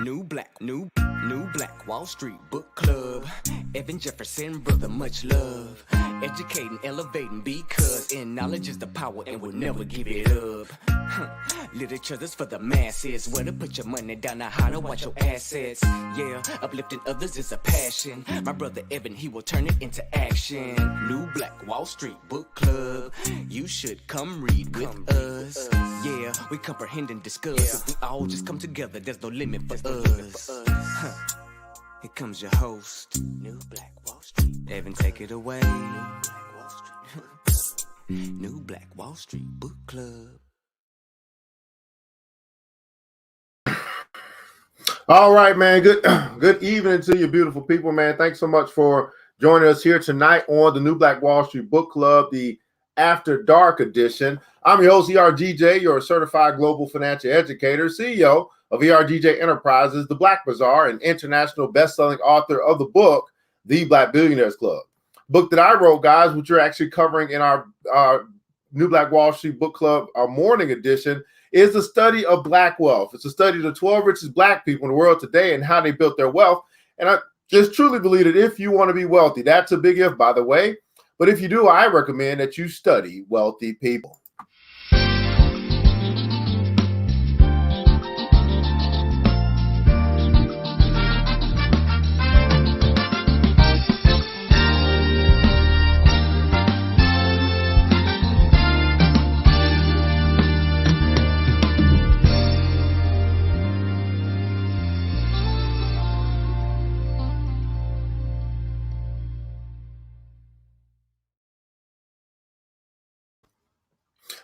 New Black Wall Street Book Club. Evan Jefferson, brother, much love. Educating, elevating, because in knowledge is the power and we'll never give it up. Literature that's for the masses. Where to put your money down, now how to watch your assets. Yeah, uplifting others is a passion. My brother Evan, he will turn it into action. New Black Wall Street Book Club. You should come read with us. Yeah, we comprehend and discuss. If we all just come together, there's no limit for us. Here comes your host, New Black Wall Street. Evan, take it away. New Black Wall Street. New Black Wall Street Book Club. All right, man. Good evening to you, beautiful people, man. Thanks so much for joining us here tonight on the New Black Wall Street Book Club, the After Dark edition. I'm your host, ERGJ, your certified global financial educator, CEO of ERGJ Enterprises, the Black Bazaar, and international best-selling author of the book, The Black Billionaires Club. Book that I wrote, guys, which you're actually covering in our New Black Wall Street Book Club, our morning edition, is the study of Black wealth. It's a study of the 12 richest Black people in the world today and how they built their wealth. And I just truly believe that if you want to be wealthy, that's a big if, by the way. But if you do, I recommend that you study wealthy people.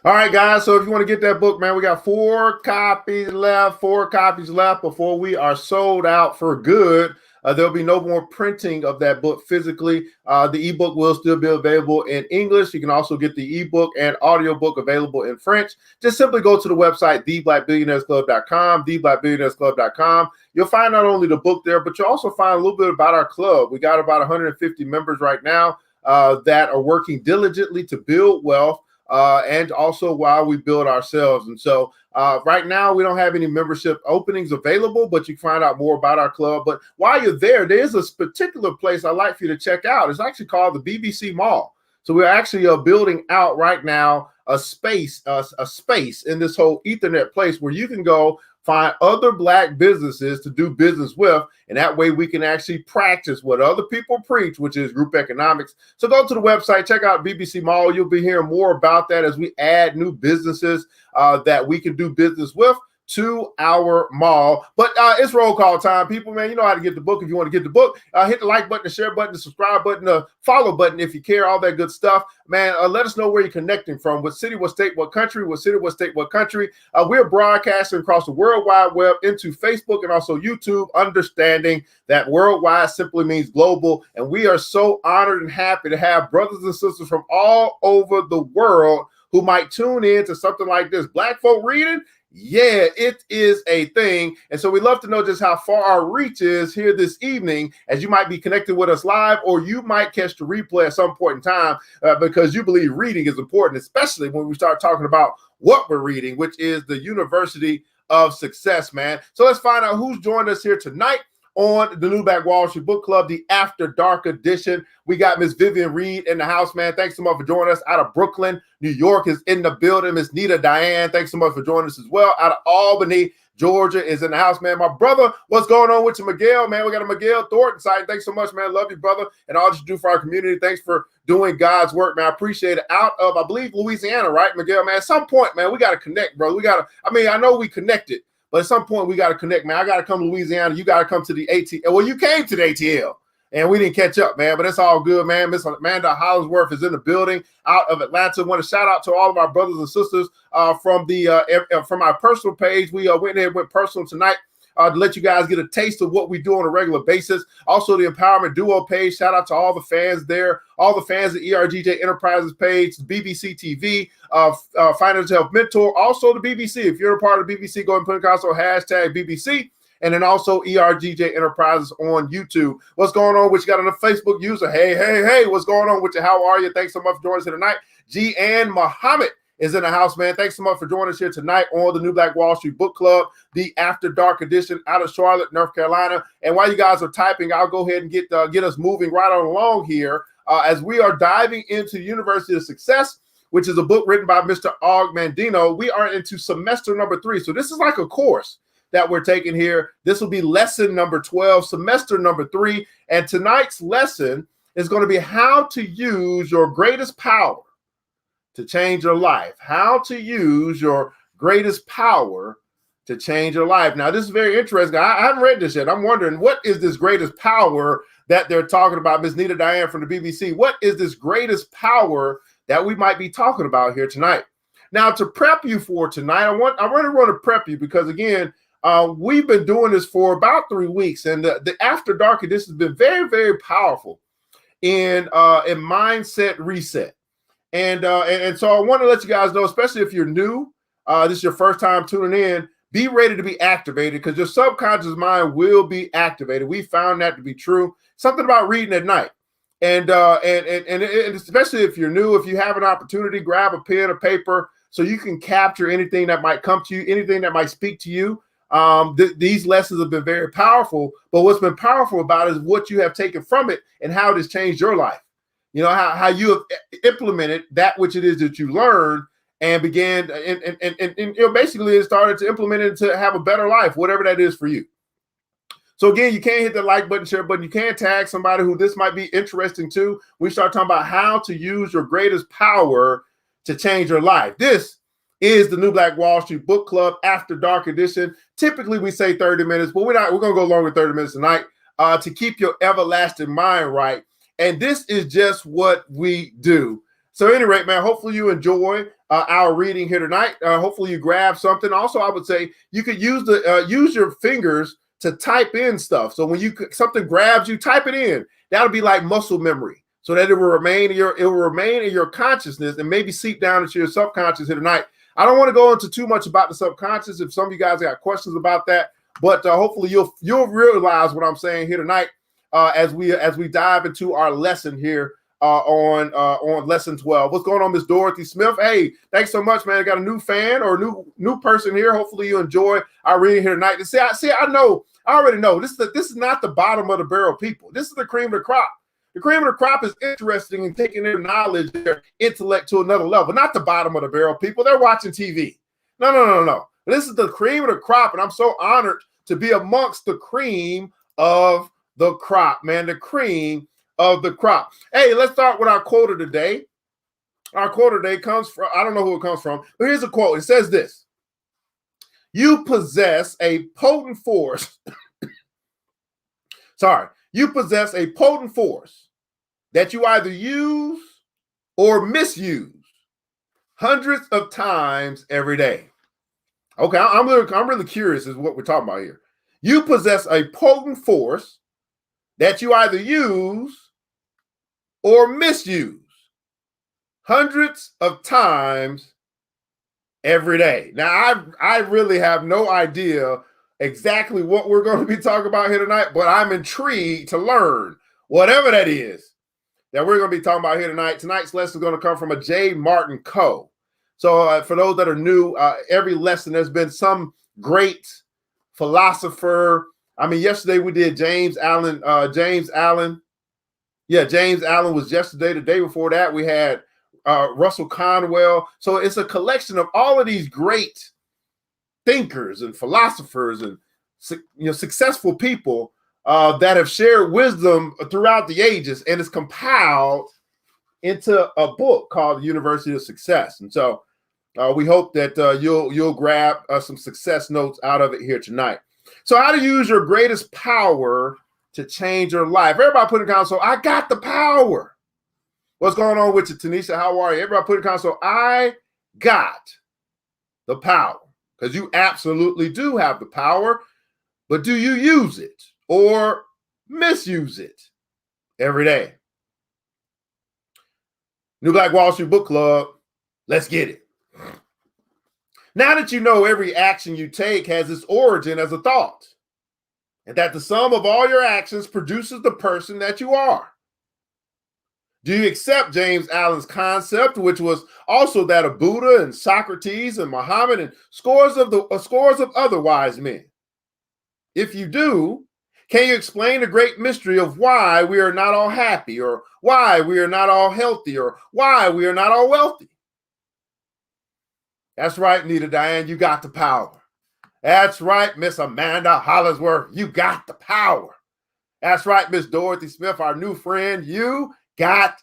All right, guys. So if you want to get that book, man, we got 4 copies left before we are sold out for good. There'll be no more printing of that book physically. The ebook will still be available in English. You can also get the ebook and audiobook available in French. Just simply go to the website, theblackbillionairesclub.com, theblackbillionairesclub.com. You'll find not only the book there, but you'll also find a little bit about our club. We got about 150 members right now that are working diligently to build wealth. And also while we build ourselves. And so right now, we don't have any membership openings available, but you can find out more about our club. But while you're there, there's a particular place I'd like for you to check out. It's actually called the BBC Mall. So we're actually building out right now a space in this whole Ethernet place where you can go find other Black businesses to do business with. And that way we can actually practice what other people preach, which is group economics. So go to the website, check out BBC Mall. You'll be hearing more about that as we add new businesses that we can do business with to our mall. But it's roll call time, people, man. You know how to get the book. If you want to get the book, hit the like button, the share button, the subscribe button, the follow button if you care, all that good stuff. Man, let us know where you're connecting from. What city, what state, what country, what city, what state, what country. We're broadcasting across the World Wide Web into Facebook and also YouTube, understanding that worldwide simply means global. And we are so honored and happy to have brothers and sisters from all over the world who might tune in to something like this. Black folk reading? Yeah, it is a thing. And so we'd love to know just how far our reach is here this evening, as you might be connected with us live, or you might catch the replay at some point in time because you believe reading is important, especially when we start talking about what we're reading, which is the University of Success, man. So let's find out who's joined us here tonight on the New Black Wall Street Book Club, the After Dark edition. We got Miss Vivian Reed in the house, man. Thanks so much for joining us out of Brooklyn. New York is in the building. Miss Nita Diane, thanks so much for joining us as well. Out of Albany, Georgia is in the house, man. My brother, what's going on with you, Miguel, man? We got a Miguel Thornton side. Thanks so much, man. Love you, brother. And all that you do for our community. Thanks for doing God's work, man. I appreciate it. Out of, I believe, Louisiana, right, Miguel, man? At some point, man, we got to connect, bro. I know we connected, but at some point we got to connect, man. I got to come to Louisiana. You got to come to the ATL. Well, you came to the ATL, and we didn't catch up, man. But it's all good, man. Miss Amanda Hollingsworth is in the building out of Atlanta. I want to shout out to all of our brothers and sisters from our personal page. We went personal tonight to let you guys get a taste of what we do on a regular basis. Also, the Empowerment Duo page. Shout out to all the fans there, all the fans at ERGJ Enterprises page, BBC TV, Financial Health Mentor, also the BBC. If you're a part of the BBC, go and put in console hashtag BBC. And then also ERGJ Enterprises on YouTube. What's going on? What you got on the Facebook user? Hey, what's going on with you? How are you? Thanks so much for joining us tonight. G. Ann Muhammad is in the house, man. Thanks so much for joining us here tonight on the New Black Wall Street Book Club, the After Dark edition out of Charlotte, North Carolina. And while you guys are typing, I'll go ahead and get us moving right on along here as we are diving into University of Success, which is a book written by Mr. Mandino. We are into semester number 3. So this is like a course that we're taking here. This will be lesson number 12, semester number 3. And tonight's lesson is going to be how to use your greatest power to change your life. How to use your greatest power to change your life. Now, this is very interesting. I haven't read this yet. I'm wondering, what is this greatest power that they're talking about? Ms. Nita Diane from the BBC. What is this greatest power that we might be talking about here tonight? Now, to prep you for tonight, I really want to prep you because, again, we've been doing this for about 3 weeks, and the After Dark edition has been very, very powerful in mindset reset. And so I want to let you guys know, especially if you're new, this is your first time tuning in, be ready to be activated because your subconscious mind will be activated. We found that to be true. Something about reading at night. And especially if you're new, if you have an opportunity, grab a pen or paper so you can capture anything that might come to you, anything that might speak to you. These lessons have been very powerful, but what's been powerful about it is what you have taken from it and how it has changed your life. You know, how you have implemented that which it is that you learned and began and you know, basically it started to implement it to have a better life, whatever that is for you. So again, you can't hit the like button, share button. You can't tag somebody who this might be interesting to. We start talking about how to use your greatest power to change your life. This is the New Black Wall Street Book Club After Dark edition. Typically, we say 30 minutes, but we're going to go longer than 30 minutes tonight to keep your everlasting mind right. And this is just what we do. So at any rate, man, hopefully you enjoy our reading here tonight. Hopefully you grab something. Also, I would say you could use your fingers to type in stuff. So when something grabs you, type it in. That'll be like muscle memory, so that it will remain in your consciousness and maybe seep down into your subconscious here tonight. I don't want to go into too much about the subconscious if some of you guys got questions about that, but hopefully you'll realize what I'm saying here tonight as we dive into our lesson here on lesson 12. What's going on, Miss Dorothy Smith? Hey, thanks so much, man. I got a new fan or a new person here. Hopefully you enjoy our reading here tonight. I already know this is not the bottom of the barrel people. This is the cream of the crop. The cream of the crop is interesting in taking their knowledge, their intellect to another level. Not the bottom of the barrel people. They're watching TV. No. This is the cream of the crop, and I'm so honored to be amongst the cream of the crop, man. The cream of the crop. Hey, let's start with our quote of the day. Our quote of the day comes from, I don't know who it comes from, but here's a quote. It says this: "You possess a potent force." You possess a potent force that you either use or misuse hundreds of times every day. Okay, I'm really curious as what we're talking about here. You possess a potent force that you either use or misuse hundreds of times every day. Now, I really have no idea exactly what we're going to be talking about here tonight, but I'm intrigued to learn whatever that is that we're going to be talking about here tonight. Tonight's lesson is going to come from a J. Martin Coe. So for those that are new, every lesson there's been some great philosopher. I mean, yesterday we did James Allen. James Allen was yesterday. The day before that we had Russell Conwell. So it's a collection of all of these great thinkers and philosophers and successful people that have shared wisdom throughout the ages, and it's compiled into a book called University of Success. And so we hope that you'll grab some success notes out of it here tonight. So how to use your greatest power to change your life. Everybody put in the console, I got the power. What's going on with you, Tanisha? How are you? Everybody put in the console, I got the power. Because you absolutely do have the power, but do you use it or misuse it every day? New Black Wall Street Book Club, let's get it. Now that you know every action you take has its origin as a thought, and that the sum of all your actions produces the person that you are. Do you accept James Allen's concept, which was also that of Buddha and Socrates and Muhammad and scores of other wise men? If you do, can you explain the great mystery of why we are not all happy, or why we are not all healthy, or why we are not all wealthy? That's right, Nita Diane, you got the power. That's right, Miss Amanda Hollisworth, you got the power. That's right, Miss Dorothy Smith, our new friend, you got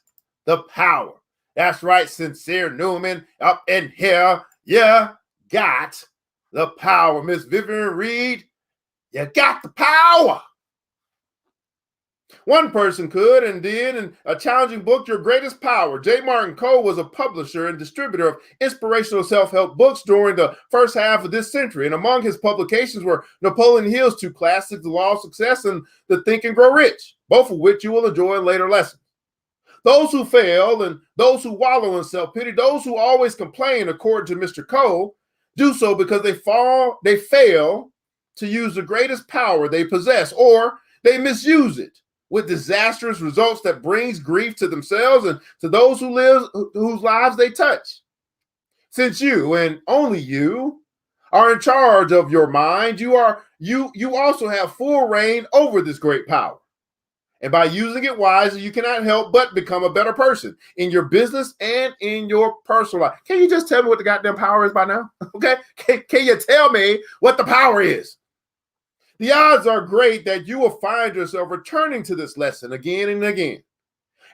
the power. That's right, Sincere Newman, up in here, you got the power. Miss Vivian Reed, you got the power. One person could and did in a challenging book, Your Greatest Power. J. Martin Coe was a publisher and distributor of inspirational self-help books during the first half of this century. And among his publications were Napoleon Hill's two classics, The Law of Success and The Think and Grow Rich, both of which you will enjoy in later lessons. Those who fail and those who wallow in self-pity, those who always complain, according to Mr. Coe, do so because they fail to use the greatest power they possess, or they misuse it with disastrous results that brings grief to themselves and to those whose lives they touch. Since you and only you are in charge of your mind, you also have full reign over this great power. And by using it wisely, you cannot help but become a better person in your business and in your personal life. Can you just tell me what the goddamn power is by now? Okay? Can you tell me what the power is? The odds are great that you will find yourself returning to this lesson again and again.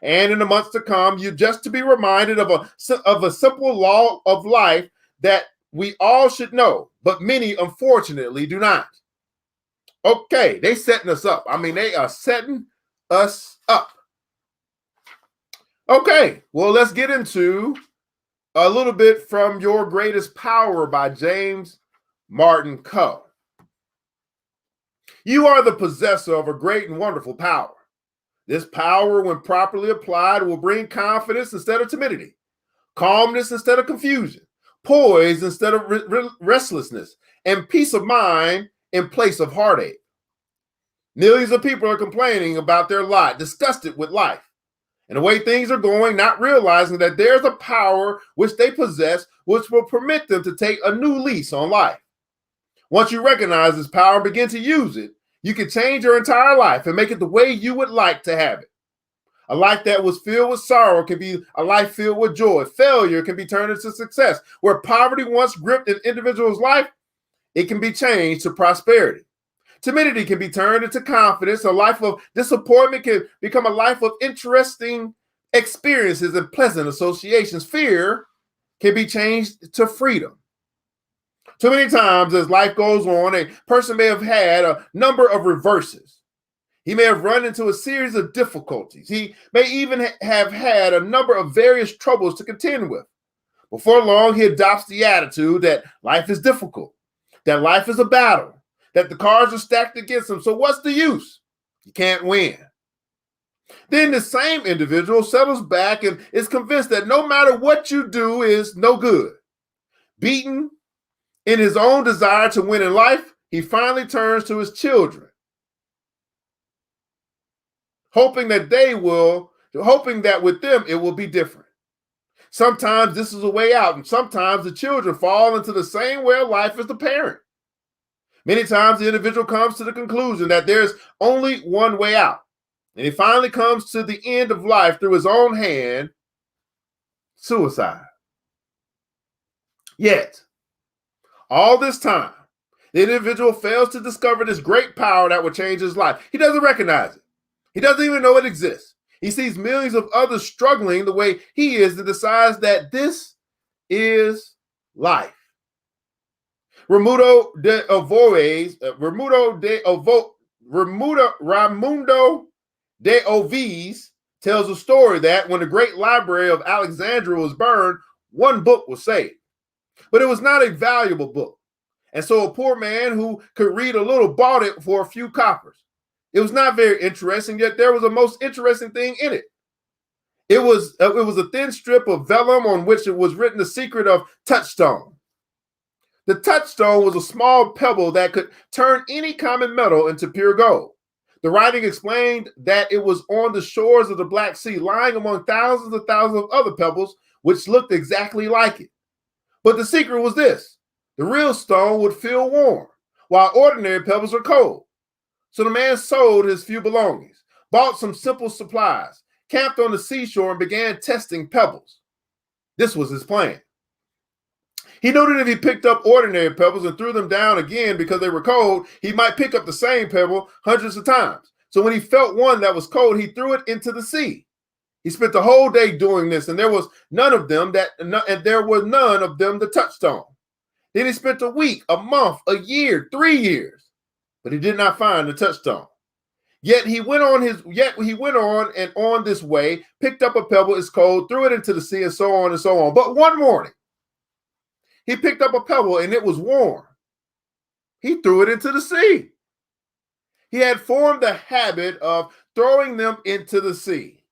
And in the months to come, you just to be reminded of a simple law of life that we all should know, but many unfortunately do not. Okay, they setting us up. I mean, they are setting us up. Okay, well, let's get into a little bit from Your Greatest Power by James Martin Coe. You are the possessor of a great and wonderful power. This power, when properly applied, will bring confidence instead of timidity, calmness instead of confusion, poise instead of restlessness, and peace of mind in place of heartache. Millions of people are complaining about their lot, disgusted with life, and the way things are going, not realizing that there's a power which they possess, which will permit them to take a new lease on life. Once you recognize this power and begin to use it, you can change your entire life and make it the way you would like to have it. A life that was filled with sorrow can be a life filled with joy. Failure can be turned into success. Where poverty once gripped an individual's life, it can be changed to prosperity. Timidity can be turned into confidence. A life of disappointment can become a life of interesting experiences and pleasant associations. Fear can be changed to freedom. Too many times as life goes on, a person may have had a number of reverses. He may have run into a series of difficulties. He may even have had a number of various troubles to contend with. Before long, he adopts the attitude that life is difficult, that life is a battle, that the cards are stacked against him. So what's the use? You can't win. Then the same individual settles back and is convinced that no matter what you do is no good. Beaten in his own desire to win in life, he finally turns to his children, hoping that with them it will be different. Sometimes this is a way out, and sometimes the children fall into the same way of life as the parent. Many times the individual comes to the conclusion that there's only one way out, and he finally comes to the end of life through his own hand, suicide. Yet, all this time, the individual fails to discover this great power that will change his life. He doesn't recognize it. He doesn't even know it exists. He sees millions of others struggling the way he is and decides that this is life. Raimundo de Ovies tells a story that when the great library of Alexandria was burned, one book was saved. But it was not a valuable book. And so a poor man who could read a little bought it for a few coppers. It was not very interesting, yet there was a most interesting thing in it. It was a thin strip of vellum on which it was written the secret of touchstone. The touchstone was a small pebble that could turn any common metal into pure gold. The writing explained that it was on the shores of the Black Sea, lying among thousands and thousands of other pebbles, which looked exactly like it. But the secret was this: the real stone would feel warm, while ordinary pebbles are cold. So the man sold his few belongings, bought some simple supplies, camped on the seashore, and began testing pebbles. This was his plan. He knew that if he picked up ordinary pebbles and threw them down again because they were cold, he might pick up the same pebble hundreds of times. So when he felt one that was cold, he threw it into the sea. He spent the whole day doing this, and there was none of them the touchstone. Then he spent a week, a month, a year, 3 years, but he did not find the touchstone. Yet he went on and on this way, picked up a pebble, it's cold, threw it into the sea, and so on and so on. But one morning, he picked up a pebble and it was warm. He threw it into the sea. He had formed the habit of throwing them into the sea.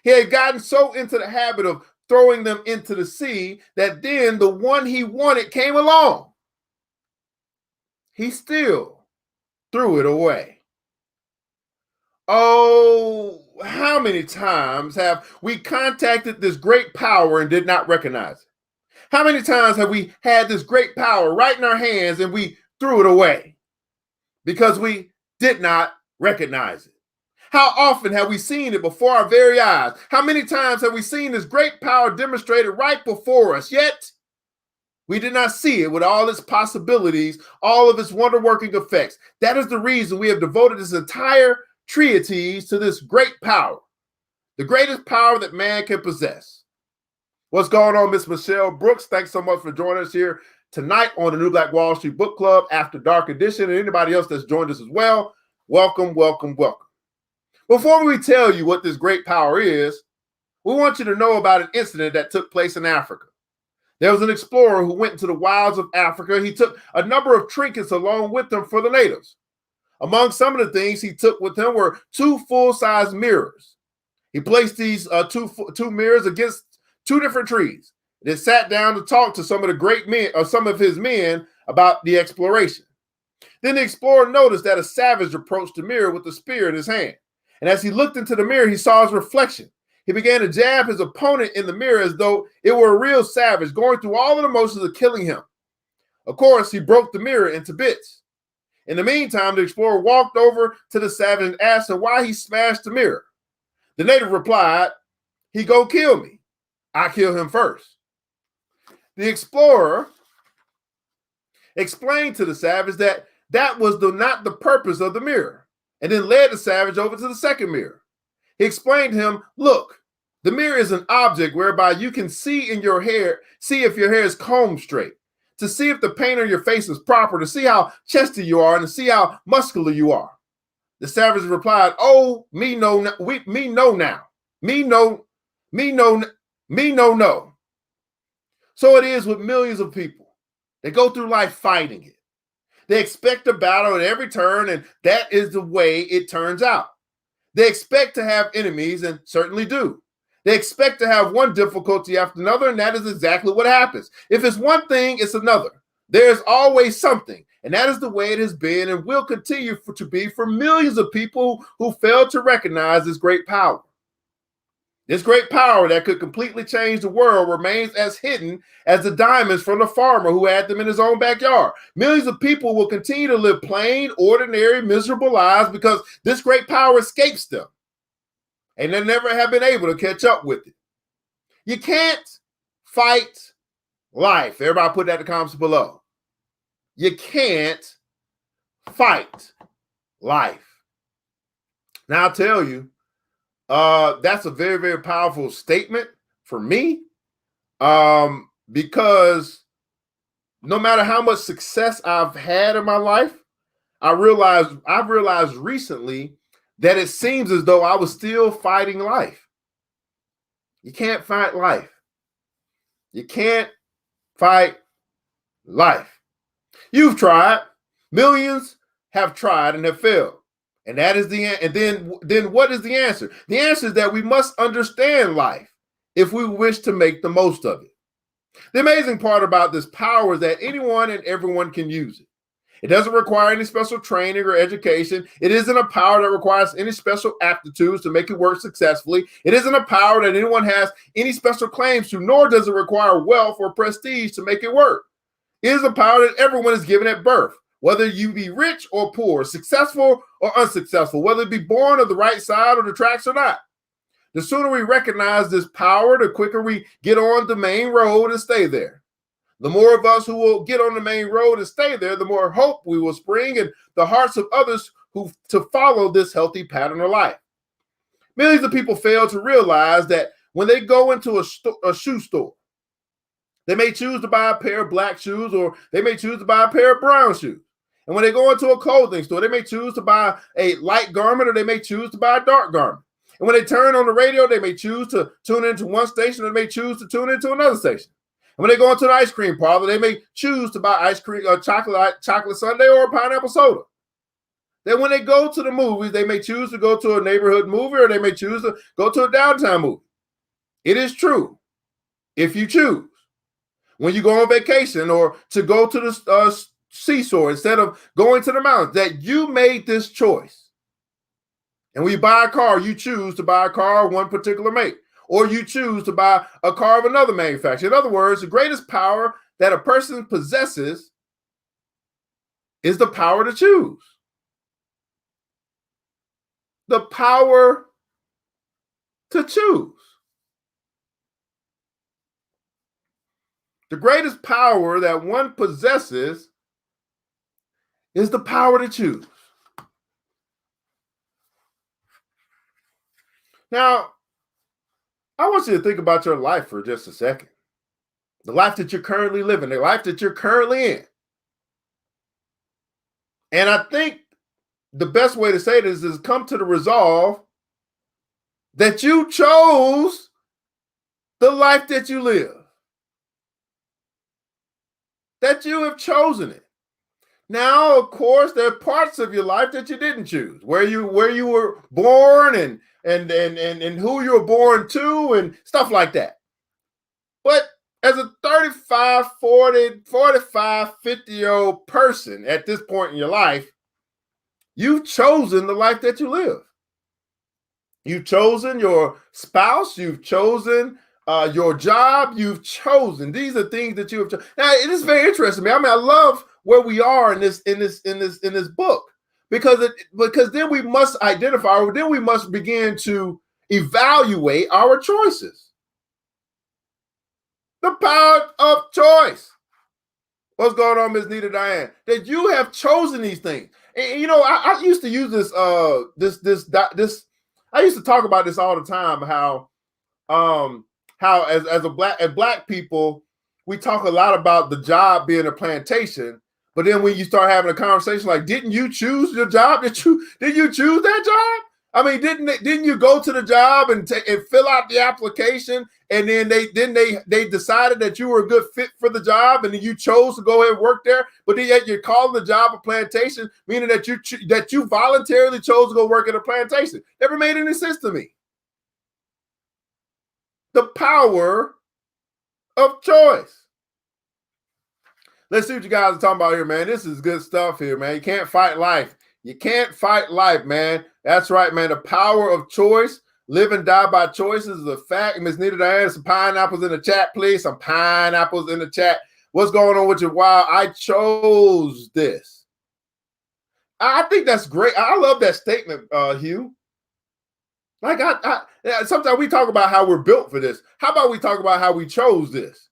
He had gotten so into the habit of throwing them into the sea that then the one he wanted came along. He still threw it away. Oh, how many times have we contacted this great power and did not recognize it? How many times have we had this great power right in our hands and we threw it away because we did not recognize it? How often have we seen it before our very eyes? How many times have we seen this great power demonstrated right before us, yet we did not see it with all its possibilities, all of its wonder-working effects? That is the reason we have devoted this entire treatise to this great power, the greatest power that man can possess. What's going on, Miss Michelle Brooks? Thanks so much for joining us here tonight on the New Black Wall Street Book Club After Dark Edition, and anybody else that's joined us as well. Welcome, welcome, welcome. Before we tell you what this great power is, we want you to know about an incident that took place in Africa. There was an explorer who went into the wilds of Africa. He took a number of trinkets along with him for the natives. Among some of the things he took with him were 2 full-size mirrors. He placed these two mirrors against 2 different trees. Then sat down to talk to some of the great men, or some of his men, about the exploration. Then the explorer noticed that a savage approached the mirror with a spear in his hand. And as he looked into the mirror, he saw his reflection. He began to jab his opponent in the mirror as though it were a real savage, going through all of the motions of killing him. Of course, he broke the mirror into bits. In the meantime, the explorer walked over to the savage and asked him why he smashed the mirror. The native replied, "He go kill me. I kill him first." The explorer explained to the savage that that was not the purpose of the mirror, and then led the savage over to the second mirror. He explained to him, "Look, the mirror is an object whereby you can see if your hair is combed straight, to see if the paint on your face is proper, to see how chesty you are, and to see how muscular you are." The savage replied, "Oh, me no now. Me no. So it is with millions of people. They go through life fighting it. They expect a battle at every turn, and that is the way it turns out. They expect to have enemies, and certainly do. They expect to have one difficulty after another, and that is exactly what happens. If it's one thing, it's another. There's always something, and that is the way it has been and will continue to be for millions of people who fail to recognize this great power. This great power that could completely change the world remains as hidden as the diamonds from the farmer who had them in his own backyard. Millions of people will continue to live plain, ordinary, miserable lives because this great power escapes them, and they never have been able to catch up with it. You can't fight life. Everybody put that in the comments below. You can't fight life. Now I'll tell you, that's a very, very powerful statement for me, because no matter how much success I've had in my life, I've realized recently that it seems as though I was still fighting life. You can't fight life. You can't fight life. You've tried. Millions have tried and have failed. And that is then what is the answer? The answer is that we must understand life if we wish to make the most of it. The amazing part about this power is that anyone and everyone can use it. It doesn't require any special training or education. It isn't a power that requires any special aptitudes to make it work successfully. It isn't a power that anyone has any special claims to, nor does it require wealth or prestige to make it work. It is a power that everyone is given at birth, whether you be rich or poor, successful or unsuccessful, whether it be born of the right side of the tracks or not. The sooner we recognize this power, the quicker we get on the main road and stay there. The more of us who will get on the main road and stay there, the more hope we will spring in the hearts of others who to follow this healthy pattern of life. Millions of people fail to realize that when they go into a shoe store, they may choose to buy a pair of black shoes, or they may choose to buy a pair of brown shoes. And when they go into a clothing store, they may choose to buy a light garment, or they may choose to buy a dark garment. And when they turn on the radio, they may choose to tune into one station, or they may choose to tune into another station. And when they go into an ice cream parlor, they may choose to buy ice cream, chocolate sundae, or a pineapple soda. Then when they go to the movies, they may choose to go to a neighborhood movie, or they may choose to go to a downtown movie. It is true, if you choose, when you go on vacation or to go to the seashore instead of going to the mountains, that you made this choice. And when you buy a car, you choose to buy a car of one particular make, or you choose to buy a car of another manufacturer. In other words, the greatest power that a person possesses is the power to choose. The power to choose. The greatest power that one possesses is the power to choose. Now, I want you to think about your life for just a second. The life that you're currently living, the life that you're currently in. And I think the best way to say this is come to the resolve that you chose the life that you live. That you have chosen it. Now, of course, there are parts of your life that you didn't choose, where you were born and who you were born to and stuff like that. But as a 35, 40, 45, 50-year-old person at this point in your life, you've chosen the life that you live. You've chosen your spouse, you've chosen your job, you've chosen. These are things that you have chosen. Now, it is very interesting, man. I mean, I love where we are in this book, because then we must identify, or then we must begin to evaluate our choices. The power of choice. What's going on, Ms. Nita Diane? That you have chosen these things. And you know, I used to use this. I used to talk about this all the time. How as black people, we talk a lot about the job being a plantation. But then when you start having a conversation like, didn't you choose your job? Did you choose that job? I mean, didn't you go to the job and fill out the application, and then they decided that you were a good fit for the job, and then you chose to go ahead and work there, but then yet you're calling the job a plantation, meaning that you voluntarily chose to go work at a plantation. Never made any sense to me. The power of choice. Let's see what you guys are talking about here, man. This is good stuff here, man. You can't fight life. You can't fight life, man. That's right, man. The power of choice. Live and die by choices is a fact. Miss Nita Diane, some pineapples in the chat, please. Some pineapples in the chat. What's going on with you? Wow, I chose this. I think that's great. I love that statement, Hugh. Like, sometimes we talk about how we're built for this. How about we talk about how we chose this?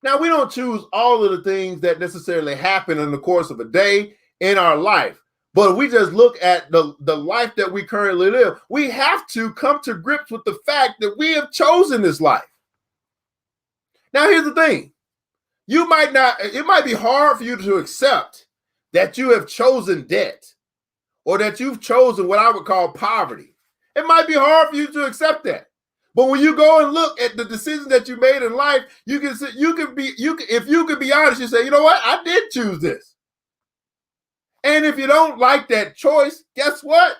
Now, we don't choose all of the things that necessarily happen in the course of a day in our life, but we just look at the life that we currently live. We have to come to grips with the fact that we have chosen this life. Now, here's the thing. It might be hard for you to accept that you have chosen debt, or that you've chosen what I would call poverty. It might be hard for you to accept that. But when you go and look at the decisions that you made in life, if you could be honest, you say, you know what? I did choose this. And if you don't like that choice, guess what?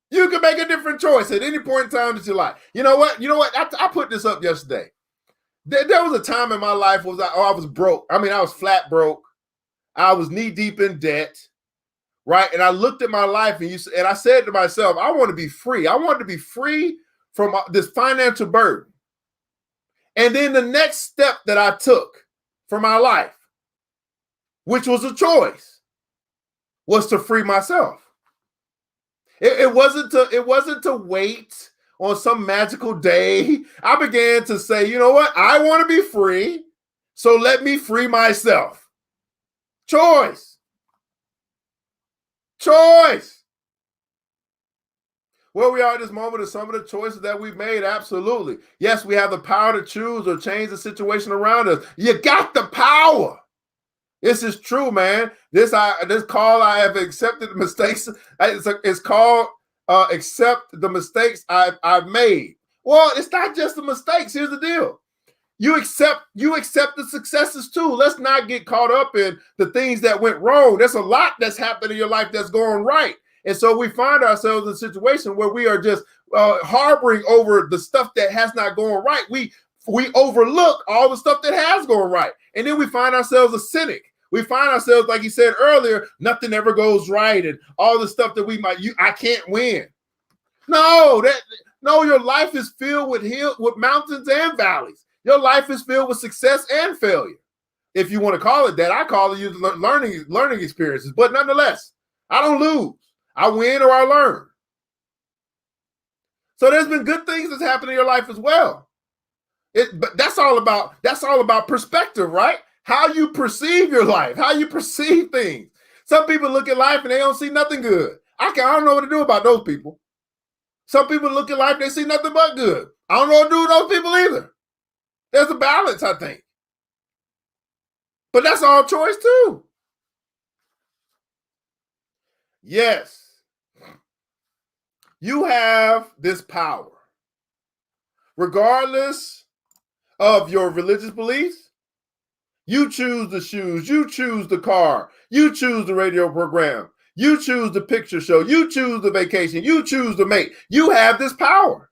You can make a different choice at any point in time that you like. You know what? I put this up yesterday. There was a time in my life where I was broke. I mean, I was flat broke. I was knee deep in debt, right? And I looked at my life and I said to myself, I want to be free. I want to be free from this financial burden. And then the next step that I took for my life, which was a choice, was to free myself. It wasn't to wait on some magical day. I began to say, you know what? I want to be free, so let me free myself. Choice. Where we are at this moment is some of the choices that we've made. Absolutely. Yes, we have the power to choose or change the situation around us. You got the power. This is true, man. This call, I have accepted the mistakes. It's called accept the mistakes I've made. Well, it's not just the mistakes. Here's the deal. You accept the successes too. Let's not get caught up in the things that went wrong. There's a lot that's happened in your life that's going right. And so we find ourselves in a situation where we are just harboring over the stuff that has not gone right. We overlook all the stuff that has gone right. And then we find ourselves a cynic. We find ourselves, like he said earlier, nothing ever goes right, and all the stuff that I can't win. No, your life is filled with mountains and valleys. Your life is filled with success and failure. If you want to call it that, I call it learning experiences. But nonetheless, I don't lose. I win or I learn. So there's been good things that's happened in your life as well. But that's all about perspective, right? How you perceive your life, how you perceive things. Some people look at life and they don't see nothing good. I don't know what to do about those people. Some people look at life, they see nothing but good. I don't know what to do with those people either. There's a balance, I think. But that's all choice too. Yes. You have this power. Regardless of your religious beliefs, you choose the shoes, you choose the car, you choose the radio program, you choose the picture show, you choose the vacation, you choose the mate. You have this power.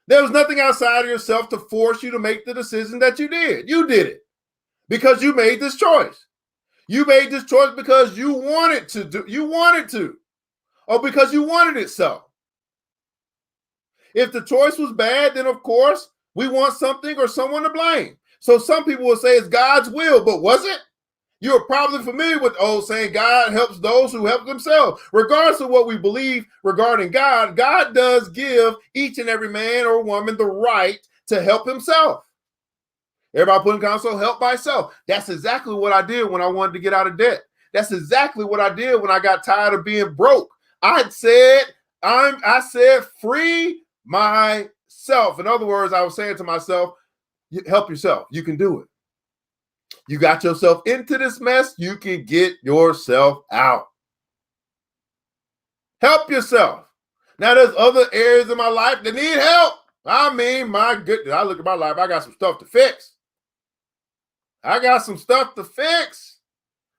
There was nothing outside of yourself to force you to make the decision that you did. You did it because you made this choice. You made this choice because you wanted to, or because you wanted it so. If the choice was bad, then of course we want something or someone to blame. So some people will say it's God's will, but was it? You're probably familiar with the old saying, God helps those who help themselves. Regardless of what we believe regarding God, God does give each and every man or woman the right to help himself. Everybody put in console, help myself. That's exactly what I did when I wanted to get out of debt. That's exactly what I did when I got tired of being broke. I said, free myself. In other words, I was saying to myself, help yourself. You can do it. You got yourself into this mess. You can get yourself out. Help yourself. Now, there's other areas of my life that need help. I mean, my goodness, I look at my life. I got some stuff to fix.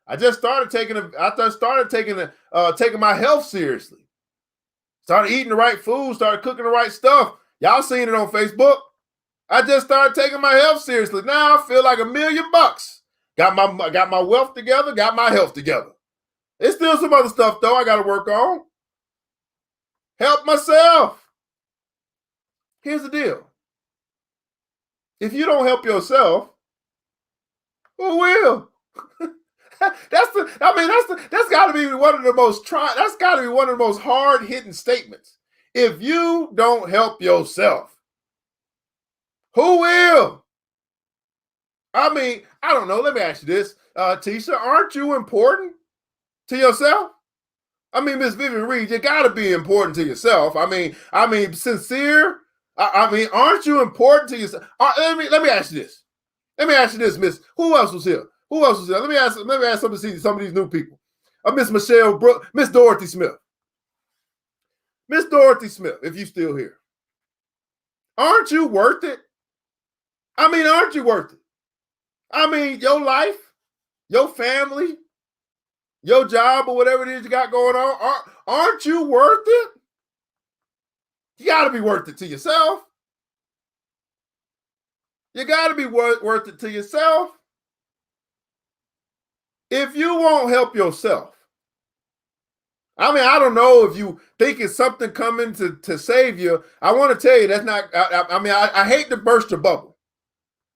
I just started taking my health seriously. Started eating the right food. Started cooking the right stuff. Y'all seen it on Facebook. I just started taking my health seriously. Now I feel like $1 million. Got my wealth together, got my health together. There's still some other stuff though I got to work on. Help myself. Here's the deal. If you don't help yourself, who will? That's got to be one of the most hard-hitting statements. If you don't help yourself, who will? I mean, I don't know. Let me ask you this, Tisha. Aren't you important to yourself? I mean, Miss Vivian Reed, you got to be important to yourself. I mean, sincere. Aren't you important to yourself? Let me ask you this. Miss. Who else was here? Let me ask some of these new people. Miss Michelle Brooke, Miss Dorothy Smith. Miss Dorothy Smith, if you still here. Aren't you worth it? Aren't you worth it? Your life, your family, your job, or whatever it is you got going on, aren't you worth it? You got to be worth it to yourself. You got to be worth it to yourself. If you won't help yourself, I mean, I don't know if you think it's something coming to save you. I want to tell you that's not, I hate to burst your bubble.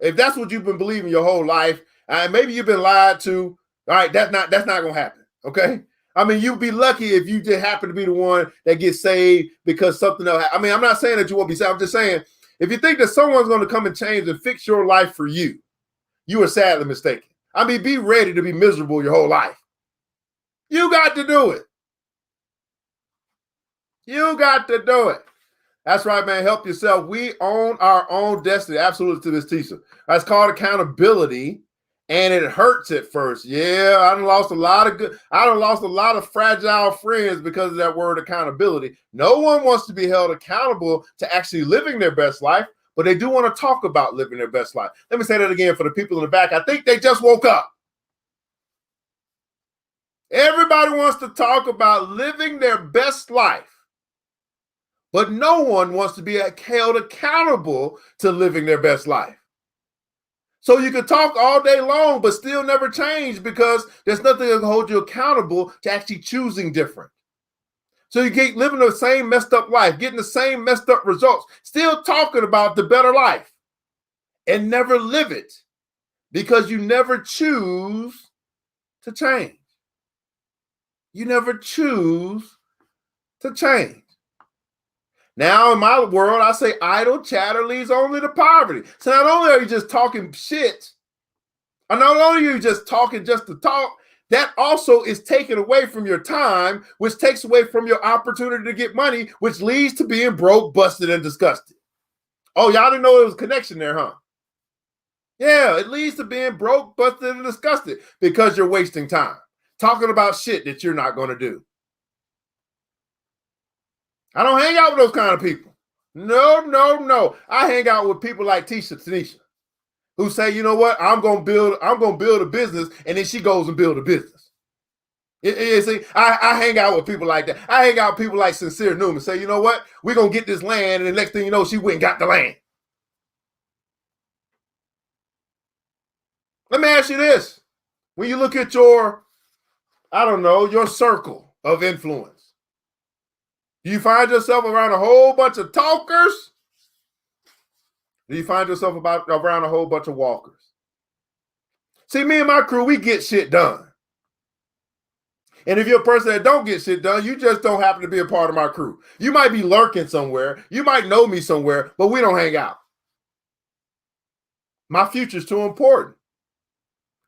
If that's what you've been believing your whole life, and maybe you've been lied to, all right, that's not going to happen, okay? I mean, you'd be lucky if you just happen to be the one that gets saved because something else. I mean, I'm not saying that you won't be saved. I'm just saying, if you think that someone's going to come and change and fix your life for you, you are sadly mistaken. I mean, be ready to be miserable your whole life. You got to do it. You got to do it. That's right, man. Help yourself. We own our own destiny. Absolutely, to this teacher. That's called accountability, and it hurts at first. Yeah, I done lost a lot of fragile friends because of that word accountability. No one wants to be held accountable to actually living their best life, but they do want to talk about living their best life. Let me say that again for the people in the back. I think they just woke up. Everybody wants to talk about living their best life, but no one wants to be held accountable to living their best life. So you can talk all day long, but still never change because there's nothing that can hold you accountable to actually choosing different. So you keep living the same messed up life, getting the same messed up results, still talking about the better life and never live it because you never choose to change. You never choose to change. Now, in my world, I say idle chatter leads only to poverty. So not only are you just talking shit, and not only are you just talking just to talk, that also is taken away from your time, which takes away from your opportunity to get money, which leads to being broke, busted, and disgusted. Oh, y'all didn't know there was a connection there, huh? Yeah, it leads to being broke, busted, and disgusted because you're wasting time talking about shit that you're not going to do. I don't hang out with those kind of people. No. I hang out with people like Tanisha, who say, you know what, I'm gonna build a business, and then she goes and build a business. You see, I hang out with people like that. I hang out with people like Sincere Newman. Say, you know what, we're gonna get this land, and the next thing you know, she went and got the land. Let me ask you this: when you look at your, your circle of influence, do you find yourself around a whole bunch of talkers? Do you find yourself around a whole bunch of walkers? See, me and my crew, we get shit done. And if you're a person that don't get shit done, you just don't happen to be a part of my crew. You might be lurking somewhere. You might know me somewhere, but we don't hang out. My future's too important.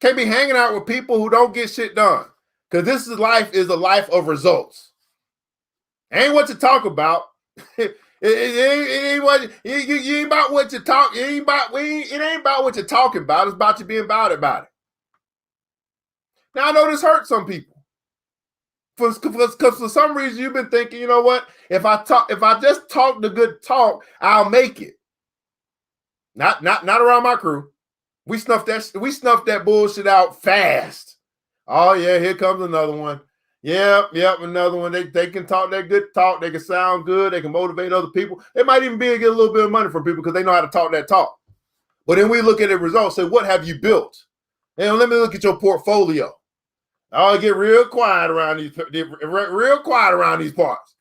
Can't be hanging out with people who don't get shit done. Because this is a life of results. Ain't what you talk about. It ain't about what you talk. It ain't about what you're talking about. It's about you being about it. Now I know this hurts some people. Because for some reason you've been thinking, you know what? If I just talk the good talk, I'll make it. Not around my crew. We snuffed that bullshit out fast. Oh yeah, here comes another one. Yep, another one. They can talk that good talk. They can sound good. They can motivate other people. They might even be able to get a little bit of money from people because they know how to talk that talk. But then we look at the results. Say, what have you built? And let me look at your portfolio. I'll get real quiet around these parts.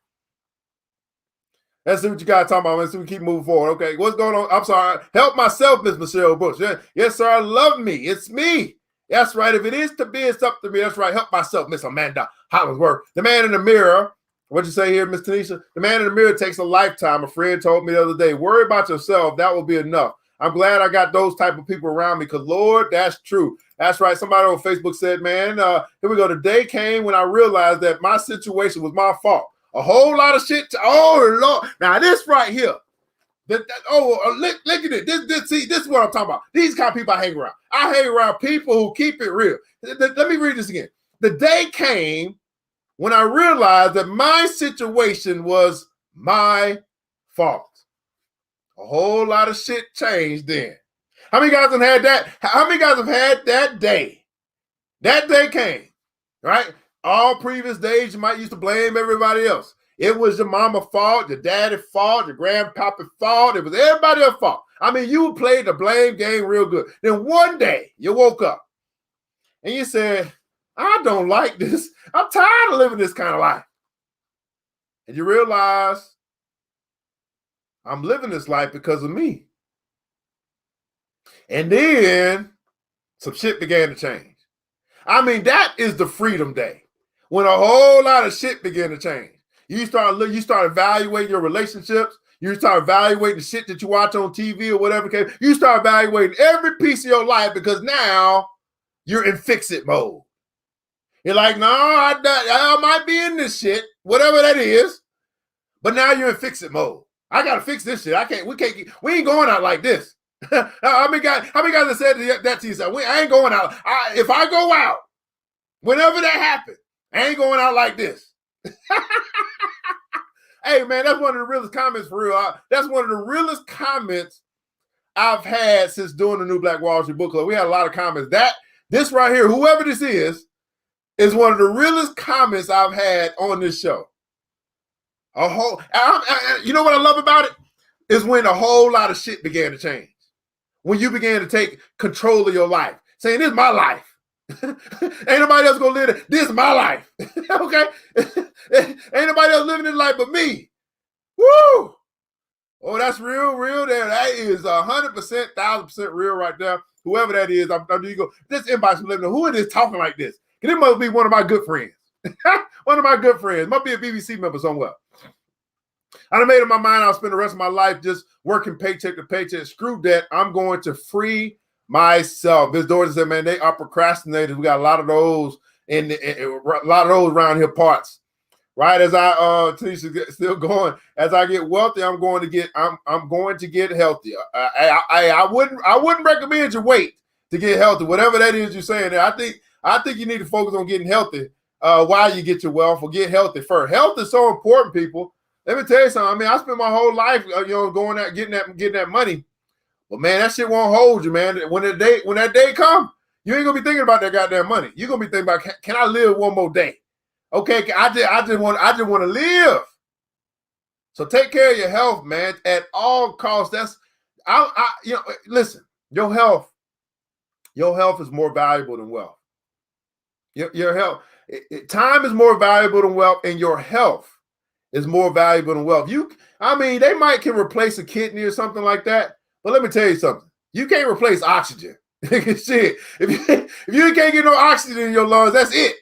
Let's see what you guys talking about. Let's see if we keep moving forward. Okay, what's going on? I'm sorry. Help myself, Miss Michelle Bush. Yes, sir. I love me. It's me. That's right. If it is to be, it's up to me. That's right. Help myself, Miss Amanda Hollingsworth. The man in the mirror. What'd you say here, Miss Tanisha? The man in the mirror takes a lifetime. A friend told me the other day, worry about yourself. That will be enough. I'm glad I got those type of people around me because, Lord, that's true. That's right. Somebody on Facebook said, man, here we go. The day came when I realized that my situation was my fault. A whole lot of shit. Oh, Lord. Now, this right here. Look at it. This is what I'm talking about. These kind of people I hang around. I hang around people who keep it real. Let me read this again. The day came when I realized that my situation was my fault. A whole lot of shit changed then. How many guys have had that? How many guys have had that day? That day came, right? All previous days, you might used to blame everybody else. It was your mama's fault, your daddy's fault, your grandpapa's fault. It was everybody else's fault. I mean, you played the blame game real good. Then one day you woke up and you said, I don't like this. I'm tired of living this kind of life. And you realize I'm living this life because of me. And then some shit began to change. I mean, that is the freedom day. When a whole lot of shit began to change. You start evaluating your relationships. You start evaluating the shit that you watch on TV or whatever. You start evaluating every piece of your life because now you're in fix-it mode. You're like, no, I might be in this shit, whatever that is, but now you're in fix-it mode. I gotta fix this shit. We ain't going out like this. How many guys have said that to yourself? I ain't going out. If I go out, whenever that happens, I ain't going out like this. Hey, man, that's one of the realest comments for real. That's one of the realest comments I've had since doing the New Black Wall Street Book Club. We had a lot of comments. This right here, whoever this is one of the realest comments I've had on this show. You know what I love about it? Is when a whole lot of shit began to change. When you began to take control of your life. Saying, this is my life. Ain't nobody else gonna live it. This is my life. Okay? Ain't nobody else living this life but me. Woo! Oh, that's real there. That is 100%, 1,000% real right there. Whoever that is, you go. This inbox living. Who is talking like this? It must be one of my good friends. One of my good friends. Must be a BBC member somewhere. I made up my mind I'll spend the rest of my life just working paycheck to paycheck. Screw that. I'm going to free myself. Ms. Dorsey said, man, they are procrastinators. We got a lot of those around here parts. Right as Tanisha still going. As I get wealthy, I'm going to get healthy. I wouldn't recommend you wait to get healthy. Whatever that is you're saying there, I think you need to focus on getting healthy while you get your wealth, or get healthy first. Health is so important, people. Let me tell you something. I mean, I spent my whole life, going out getting that money. But man, that shit won't hold you, man. When that day comes, you ain't gonna be thinking about that goddamn money. You're gonna be thinking about, can I live one more day? Okay, I just want to live. So take care of your health, man, at all costs. Listen, your health is more valuable than wealth. Your health, time is more valuable than wealth, and your health is more valuable than wealth. They might can replace a kidney or something like that, but let me tell you something. You can't replace oxygen. Shit, if you can't get no oxygen in your lungs, that's it.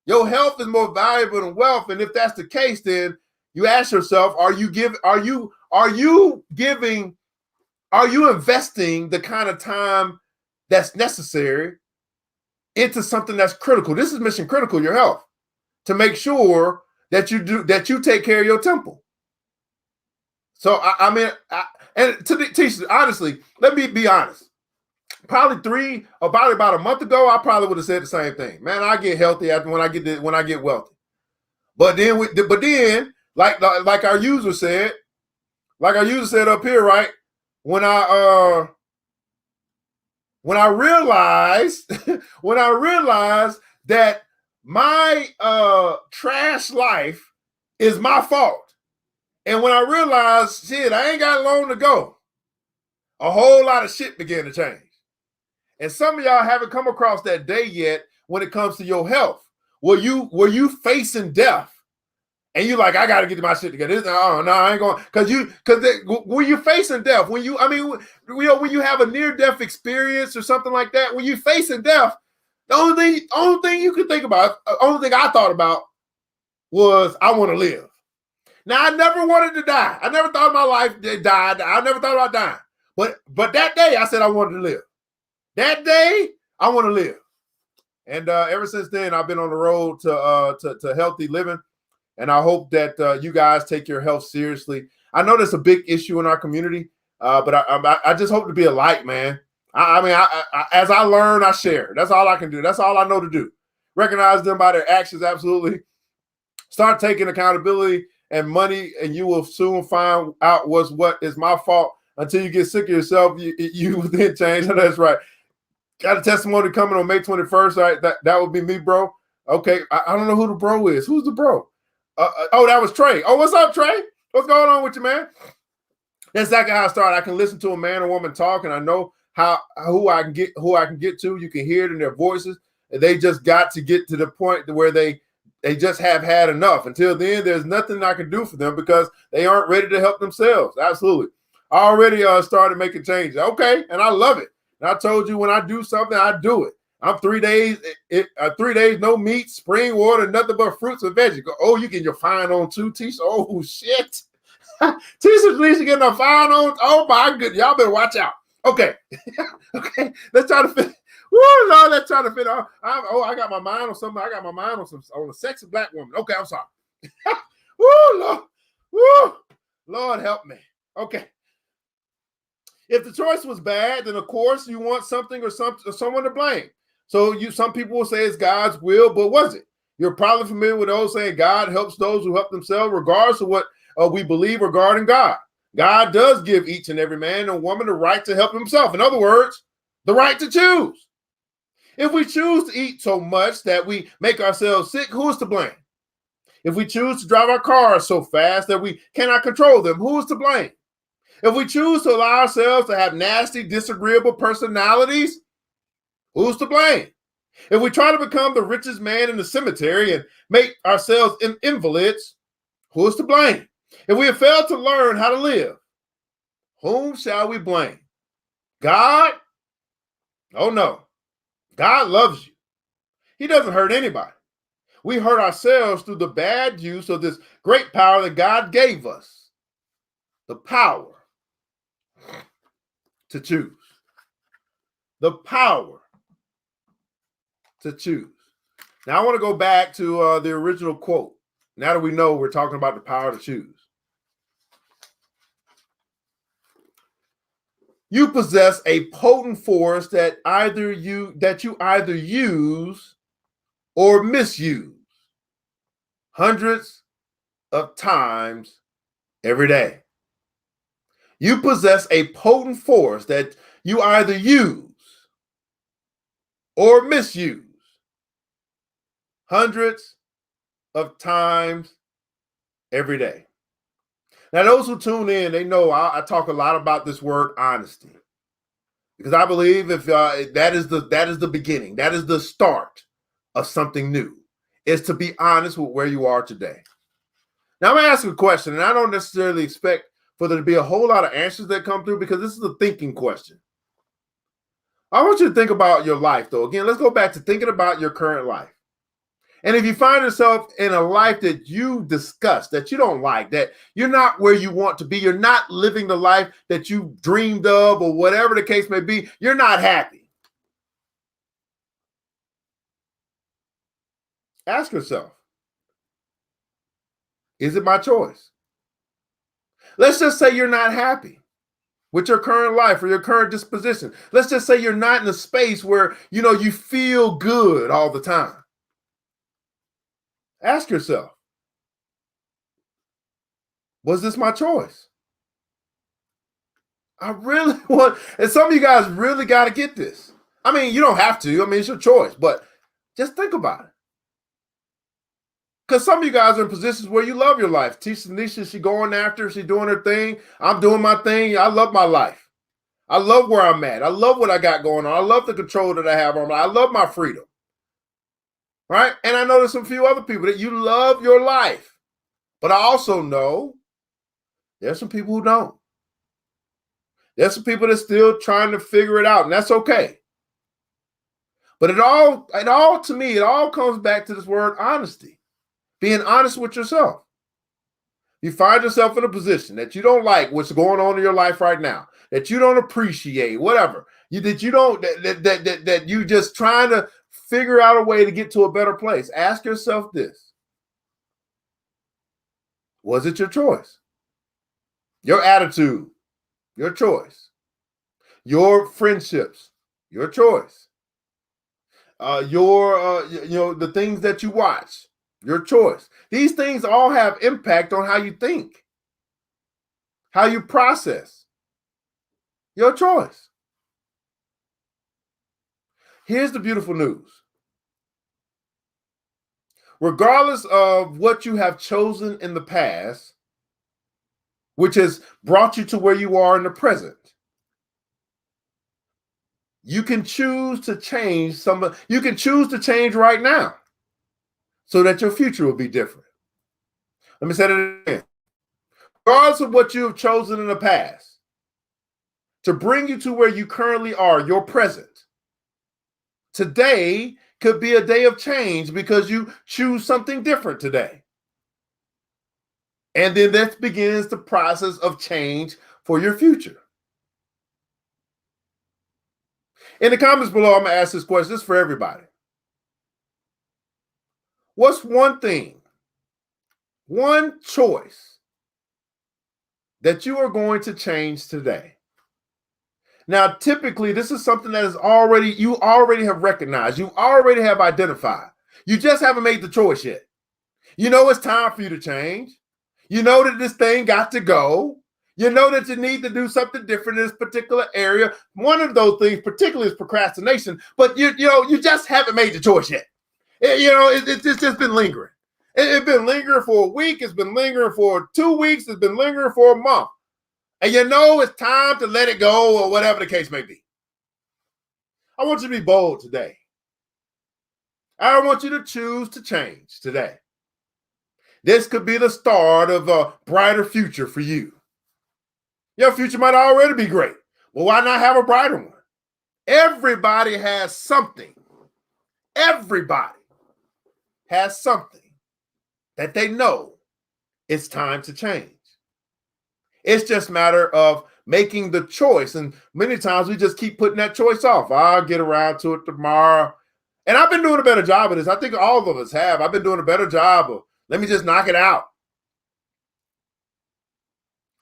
Your health is more valuable than wealth, and if that's the case, then you ask yourself: Are you investing the kind of time that's necessary into something that's critical? This is mission critical. Your health, to make sure that you take care of your temple. So honestly, let me be honest. Probably about a month ago, I probably would have said the same thing. Man, I get healthy when I get wealthy. But then, like our user said up here, right? When I realized that my trash life is my fault, and when I realized, shit, I ain't got long to go, a whole lot of shit began to change. And some of y'all haven't come across that day yet when it comes to your health. Were you facing death? And you like, I got to get my shit together. No, I ain't going. Because when you're facing death, when you have a near-death experience or something like that, when you're facing death, the only thing you can think about, the only thing I thought about was, I want to live. Now, I never wanted to die. I never thought my life died. I never thought about dying. But that day, I said I wanted to live. That day, I want to live. And ever since then, I've been on the road to healthy living. And I hope that you guys take your health seriously. I know that's a big issue in our community, but I just hope to be a light, man. As I learn, I share. That's all I can do. That's all I know to do. Recognize them by their actions, absolutely. Start taking accountability and money, and you will soon find out what is my fault. Until you get sick of yourself, you will then change. That's right. Got a testimony coming on May 21st. Right? That would be me, bro. Okay. I don't know who the bro is. Who's the bro? That was Trey. Oh, what's up, Trey? What's going on with you, man? That's exactly how I started. I can listen to a man or woman talk, and I know who I can get to. You can hear it in their voices. they just got to get to the point where they just have had enough. Until then, there's nothing I can do for them because they aren't ready to help themselves. Absolutely. I already started making changes. Okay, and I love it. And I told you, when I do something, I do it. I'm 3 days, 3 days, no meat, spring water, nothing but fruits and veggies. Oh, you get your fine on too, Tisha. Oh, shit. Tisha's Lisa getting a fine on. Oh, my goodness. Y'all better watch out. Okay. Okay. Let's try to fit. Woo, Lord, let's try to fit. I got my mind on something. I got my mind on a sexy black woman. Okay, I'm sorry. Woo, Lord. Woo. Lord, help me. Okay. If the choice was bad, then of course you want something or someone to blame. So some people will say it's God's will, but was it? You're probably familiar with those saying God helps those who help themselves, regardless of what we believe regarding God. God does give each and every man and woman the right to help himself. In other words, the right to choose. If we choose to eat so much that we make ourselves sick, who is to blame? If we choose to drive our cars so fast that we cannot control them, who is to blame? If we choose to allow ourselves to have nasty, disagreeable personalities, who's to blame? If we try to become the richest man in the cemetery and make ourselves invalids, who's to blame? If we have failed to learn how to live, whom shall we blame? God? Oh no. God loves you. He doesn't hurt anybody. We hurt ourselves through the bad use of this great power that God gave us. The power to choose. The power to choose. Now I want to go back to the original quote. Now that we know we're talking about the power to choose. You possess a potent force that you either use or misuse hundreds of times every day. You possess a potent force that you either use or misuse hundreds of times every day. Now, those who tune in, they know I talk a lot about this word honesty, because I believe if that is the beginning, that is the start of something new, is to be honest with where you are today. Now, I'm going to ask you a question, and I don't necessarily expect for there to be a whole lot of answers that come through, because this is a thinking question. I want you to think about your life, though. Again, let's go back to thinking about your current life. And if you find yourself in a life that you disgust, that you don't like, that you're not where you want to be, you're not living the life that you dreamed of, or whatever the case may be, you're not happy. Ask yourself, is it my choice? Let's just say you're not happy with your current life or your current disposition. Let's just say you're not in a space where, you feel good all the time. Ask yourself, was this my choice? I really want, and some of you guys really got to get this. I mean, you don't have to. I mean, it's your choice, but just think about it. Because some of you guys are in positions where you love your life. Nisha, she going after, she doing her thing. I'm doing my thing. I love my life. I love where I'm at. I love what I got going on. I love the control that I have on my life. I love my freedom. Right? And I know there's some few other people that you love your life. But I also know there's some people who don't. There's some people that's still trying to figure it out, and that's okay. But it all to me, it all comes back to this word honesty. Being honest with yourself. You find yourself in a position that you don't like what's going on in your life right now, that you don't appreciate, whatever. That you just trying to figure out a way to get to a better place. Ask yourself this. Was it your choice? Your attitude, your choice. Your friendships, your choice. The things that you watch, your choice. These things all have impact on how you think, how you process. Your choice. Here's the beautiful news. Regardless of what you have chosen in the past, which has brought you to where you are in the present, You can choose to change you can choose to change right now so that your future will be different. Let me say that again. Regardless of what you have chosen in the past to bring you to where you currently are, your present, today could be a day of change because you choose something different today. And then that begins the process of change for your future. In the comments below, I'm going to ask this question. This is for everybody. What's one thing, one choice that you are going to change today? Now, typically, this is something that you already have recognized. You already have identified. You just haven't made the choice yet. You know it's time for you to change. You know that this thing got to go. You know that you need to do something different in this particular area. One of those things, particularly, is procrastination. But you just haven't made the choice yet. It's just been lingering. It's been lingering for a week. It's been lingering for 2 weeks. It's been lingering for a month. And you know it's time to let it go or whatever the case may be. I want you to be bold today. I want you to choose to change today. This could be the start of a brighter future for you. Your future might already be great. Well, why not have a brighter one? Everybody has something. Everybody has something that they know it's time to change. It's just a matter of making the choice. And many times we just keep putting that choice off. I'll get around to it tomorrow. And I've been doing a better job of this. I think all of us have. I've been doing a better job of, let me just knock it out.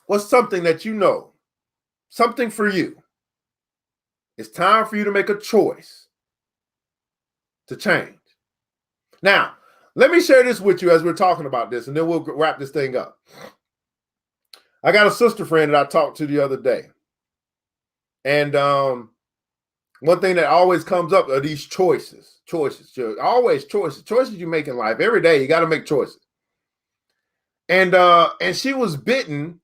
What's something that you know, something for you? It's time for you to make a choice to change. Now, let me share this with you as we're talking about this, and then we'll wrap this thing up. I got a sister friend that I talked to the other day. And one thing that always comes up are these choices. Always choices. Choices you make in life. Every day you got to make choices. And she was bitten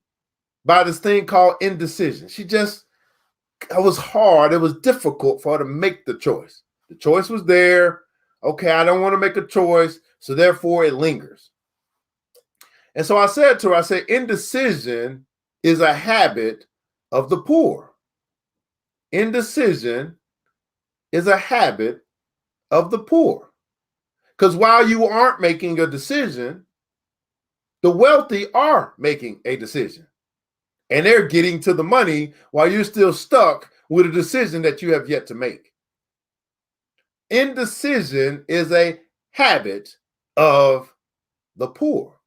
by this thing called indecision. It was hard. It was difficult for her to make the choice. The choice was there. Okay, I don't want to make a choice, so therefore it lingers. And so I said to her, indecision is a habit of the poor. Indecision is a habit of the poor. Because while you aren't making a decision, the wealthy are making a decision. And they're getting to the money while you're still stuck with a decision that you have yet to make. Indecision is a habit of the poor.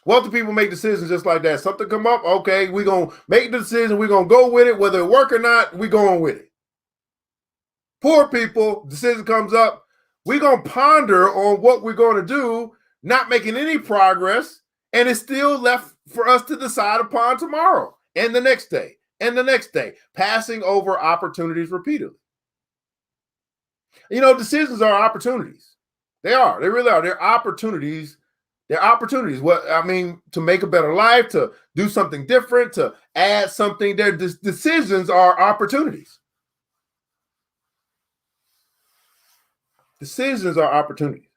Wealthy people make decisions just like that. Something come up, okay, we're going to make the decision. We're going to go with it. Whether it work or not, we're going with it. Poor people, decision comes up, we're going to ponder on what we're going to do, not making any progress, and it's still left for us to decide upon tomorrow and the next day and the next day, passing over opportunities repeatedly. Decisions are opportunities. They are. They really are. They're opportunities. They're opportunities. To make a better life, to do something different, to add something. Their decisions are opportunities. Decisions are opportunities.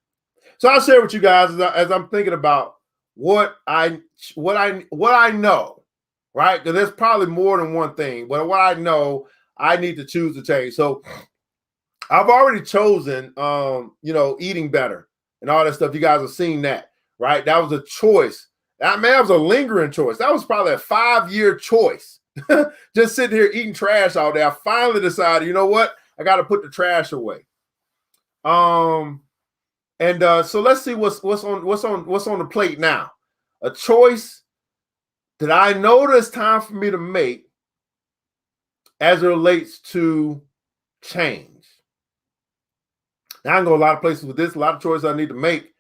So I'll share with you guys as I'm thinking about what I know, right? Because there's probably more than one thing, but what I know, I need to choose to change. So I've already chosen, eating better and all that stuff. You guys have seen that, right? That was a choice. That was a lingering choice. That was probably a 5-year choice. Just sitting here eating trash all day. I finally decided, you know what? I got to put the trash away. So let's see what's on the plate now. A choice that I know it's time for me to make as it relates to change. Now I can go a lot of places with this, a lot of choices I need to make.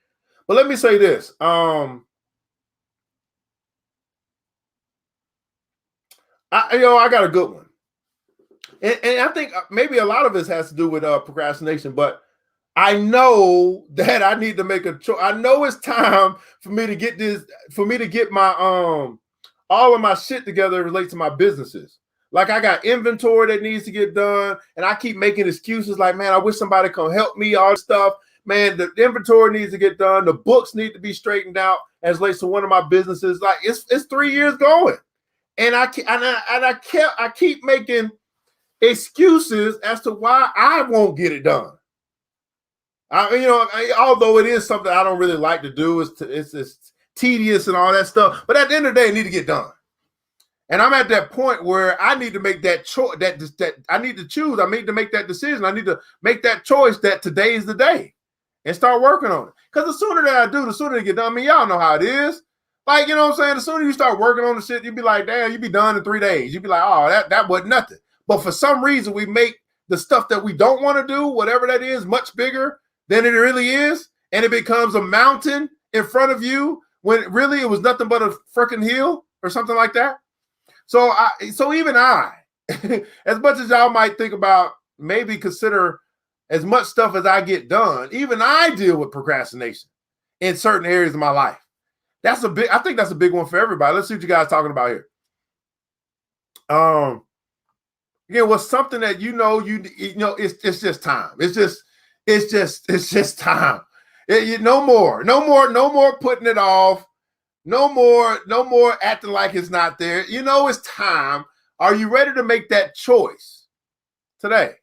But let me say this. I got a good one. And I think maybe a lot of this has to do with procrastination, but I know that I need to make a choice. I know it's time for me to get my all of my shit together relates to my businesses. Like I got inventory that needs to get done, and I keep making excuses like, man, I wish somebody could help me, all this stuff. Man, the inventory needs to get done. The books need to be straightened out as relates to one of my businesses. Like it's 3 years going. And I keep making excuses as to why I won't get it done. Although it is something I don't really like to do, it's tedious and all that stuff. But at the end of the day, it need to get done. And I'm at that point where I need to make that choice. That I need to choose. I need to make that decision. I need to make that choice that today is the day, and start working on it. Because the sooner that I do, the sooner it get done. I mean, y'all know how it is. Like, you know what I'm saying? The sooner you start working on the shit, you'd be like, damn, you'd be done in 3 days. You'd be like, oh, that wasn't nothing. But for some reason, we make the stuff that we don't want to do, whatever that is, much bigger than it really is. And it becomes a mountain in front of you when really it was nothing but a freaking hill or something like that. So even I, as much as y'all might think about, maybe consider as much stuff as I get done, even I deal with procrastination in certain areas of my life. I think that's a big one for everybody. Let's see what you guys are talking about here. Again, what's something that you know it's just time. It's just time. No more putting it off. No more acting like it's not there. You know it's time. Are you ready to make that choice today?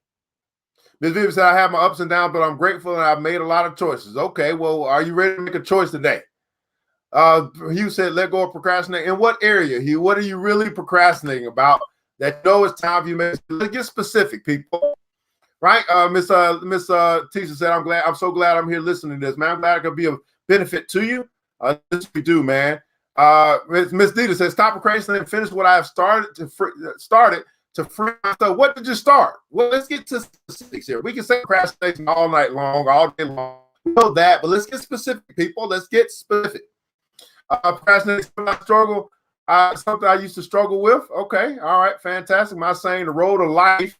Ms. Vivian said, I have my ups and downs, but I'm grateful and I've made a lot of choices. Okay, well, are you ready to make a choice today? Hugh said, let go of procrastinating. In what area, Hugh? What are you really procrastinating about that you know it's time for you? Let's get specific, people. Right? Miss Tisha said, I'm so glad I'm here listening to this, man. I'm glad it could be a benefit to you. This we do, man. Miss Dita says, stop procrastinating and finish what I have started to free myself. What did you start? Well, let's get to specifics here. We can say procrastination all night long, all day long. We know that, but let's get specific, people. Let's get specific. Procrastination, I struggle. Something I used to struggle with. Okay, all right, fantastic. My saying, the road of life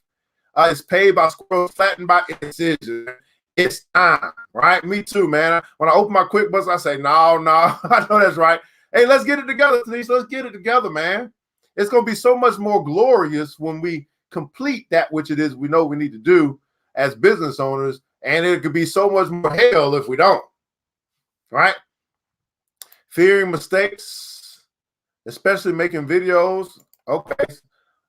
is paved by squirrels, flattened by indecision. It's time, right? Me too, man. When I open my QuickBooks, I say, no, I know that's right. Hey, let's get it together, please. Let's get it together, man. It's going to be so much more glorious when we complete that which it is we know we need to do as business owners, and it could be so much more hell if we don't, right? Fearing mistakes, especially making videos. Okay,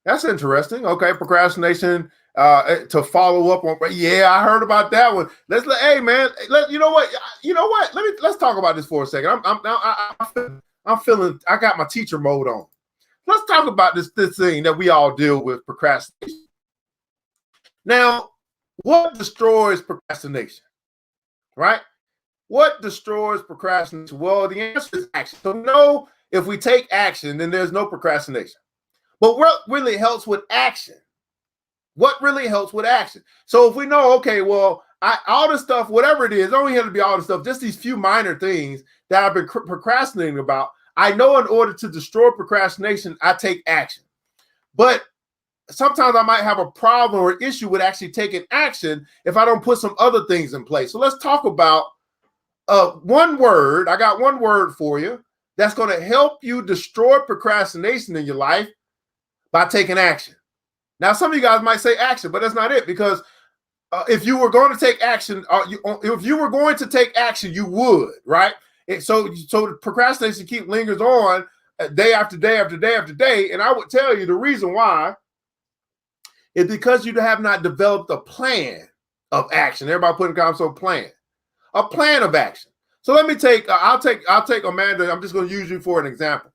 that's interesting. Okay, procrastination. To follow up on, yeah, I heard about that one. Hey man, you know what? Let's talk about this for a second. I'm feeling. I got my teacher mode on. Let's talk about this thing that we all deal with, procrastination. Now, what destroys procrastination? Right? What destroys procrastination? Well, the answer is action. So no, if we take action, then there's no procrastination. But what really helps with action? What really helps with action? So if we know, okay, well, all this stuff, whatever it is, don't have to be all this stuff, just these few minor things that I've been procrastinating about. I know in order to destroy procrastination, I take action. But sometimes I might have a problem or issue with actually taking action if I don't put some other things in place. So let's talk about one word. I got one word for you that's going to help you destroy procrastination in your life by taking action. Now, some of you guys might say action, but that's not it, because if you were going to take action, you would, right? So the procrastination lingers on day after day after day after day. And I would tell you the reason why is because you have not developed a plan of action. Everybody put in comments on a plan of action. So let me I'll take Amanda. I'm just going to use you for an example,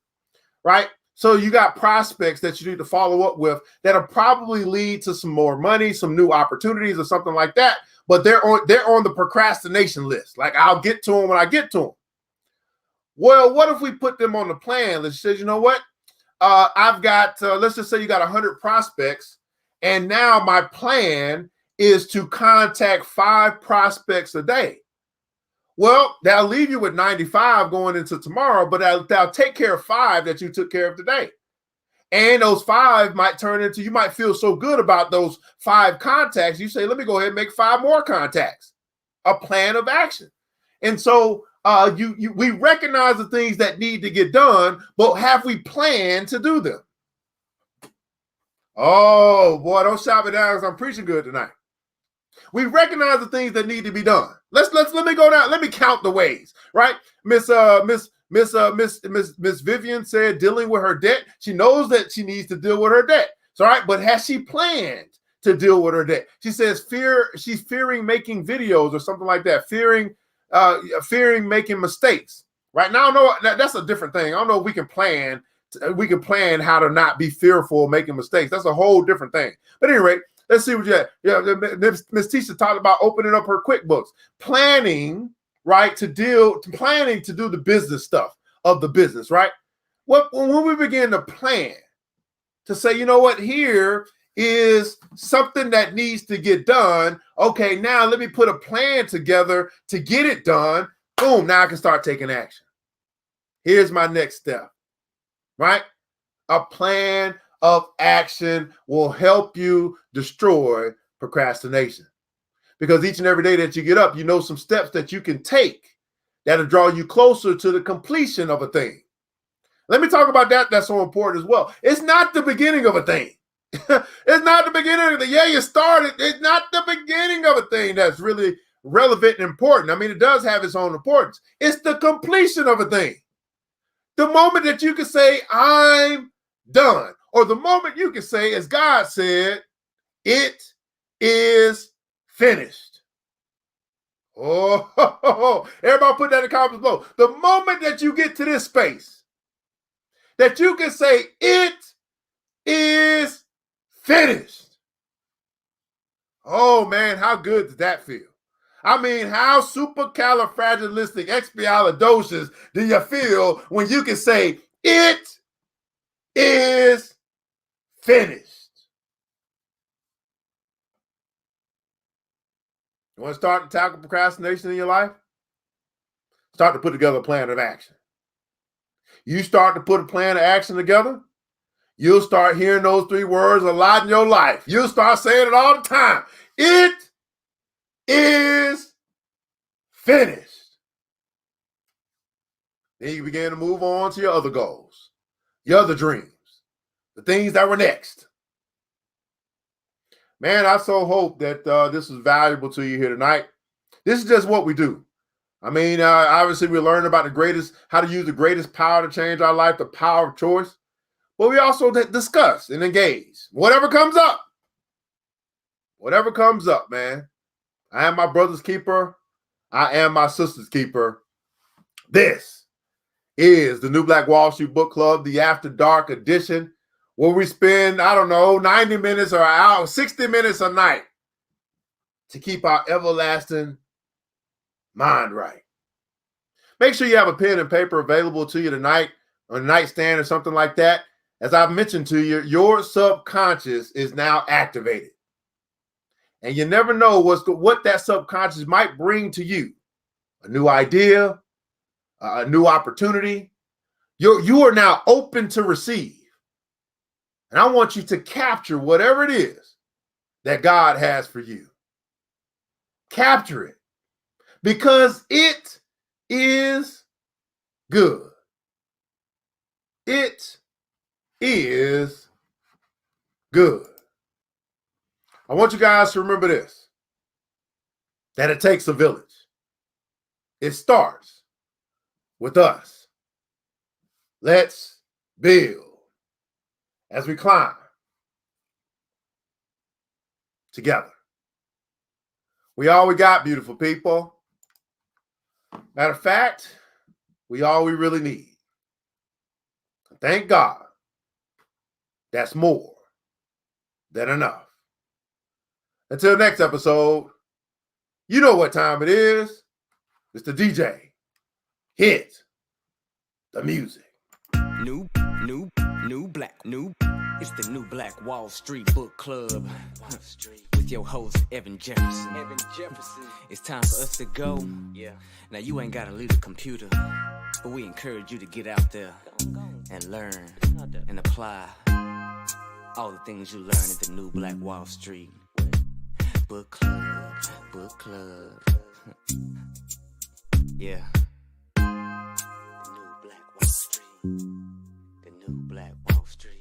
right? So you got prospects that you need to follow up with that'll probably lead to some more money, some new opportunities or something like that. But they're on the procrastination list. Like, I'll get to them when I get to them. Well, what if we put them on the plan? Let's say, you know what? I've got, let's just say you got 100 prospects. And now my plan is to contact 5 prospects a day. Well, that'll leave you with 95 going into tomorrow, but that'll take care of 5 that you took care of today. And those 5 might turn into, you might feel so good about those 5 contacts. You say, let me go ahead and make 5 more contacts. A plan of action. And so we recognize the things that need to get done, but have we planned to do them? Oh boy, don't shout me down because I'm preaching good tonight. We recognize the things that need to be done. Let me go down. Let me count the ways. Right, Miss Vivian said dealing with her debt. She knows that she needs to deal with her debt. So right, but has she planned to deal with her debt? She says she's fearing making videos or something like that. Fearing making mistakes. Right now, no, that's a different thing. I don't know if we can plan. We can plan how to not be fearful of making mistakes. That's a whole different thing. But anyway, let's see what you have. Yeah, Miss Tisha talked about opening up her QuickBooks, planning, right, planning to do the business stuff of the business, right? When we begin to plan, to say, you know what, here is something that needs to get done. Okay, now let me put a plan together to get it done. Boom, now I can start taking action. Here's my next step, right? A plan of action will help you destroy procrastination. Because each and every day that you get up, you know some steps that you can take that'll draw you closer to the completion of a thing. Let me talk about that. That's so important as well. It's not the beginning of a thing. It's not the beginning of the, you started. It's not the beginning of a thing that's really relevant and important. I mean, it does have its own importance. It's the completion of a thing. The moment that you can say, I'm done. Or the moment you can say, as God said, it is finished. Oh, everybody put that in the comments below. The moment that you get to this space, that you can say, it is finished. Oh man, how good does that feel? I mean, how supercalifragilisticexpialidocious do you feel when you can say, it is finished? You want to start to tackle procrastination in your life? Start to put together a plan of action. You start to put a plan of action together, you'll start hearing those three words a lot in your life. You'll start saying it all the time. It is finished. Then you begin to move on to your other goals, your other dreams, the things that were next. Man, I so hope that this is valuable to you here tonight. This is just what we do. I mean, obviously we learned about how to use the greatest power to change our life, the power of choice. But we also discuss and engage. Whatever comes up, man. I am my brother's keeper. I am my sister's keeper. This is the New Black Wall Street Book Club, the After Dark edition, where we spend, 90 minutes or an hour, 60 minutes a night to keep our everlasting mind right. Make sure you have a pen and paper available to you tonight on a nightstand or something like that. As I've mentioned to you, your subconscious is now activated. And you never know what that subconscious might bring to you. A new idea, a new opportunity. You are now open to receive. And I want you to capture whatever it is that God has for you. Capture it. Because it is good. It is good. I want you guys to remember this, that it takes a village. It starts with us. Let's build as we climb together. We all we got, beautiful people. Matter of fact, we all we really need. Thank God, that's more than enough. Until next episode, you know what time it is. Mr. DJ, hit the music. It's the New Black Wall Street Book Club. With your host, Evan Jefferson. It's time for us to go. Yeah. Now, you ain't got to leave the computer, but we encourage you to get out there and learn and apply all the things you learn at the New Black Wall Street Book Club. Yeah. The New Black Wall Street.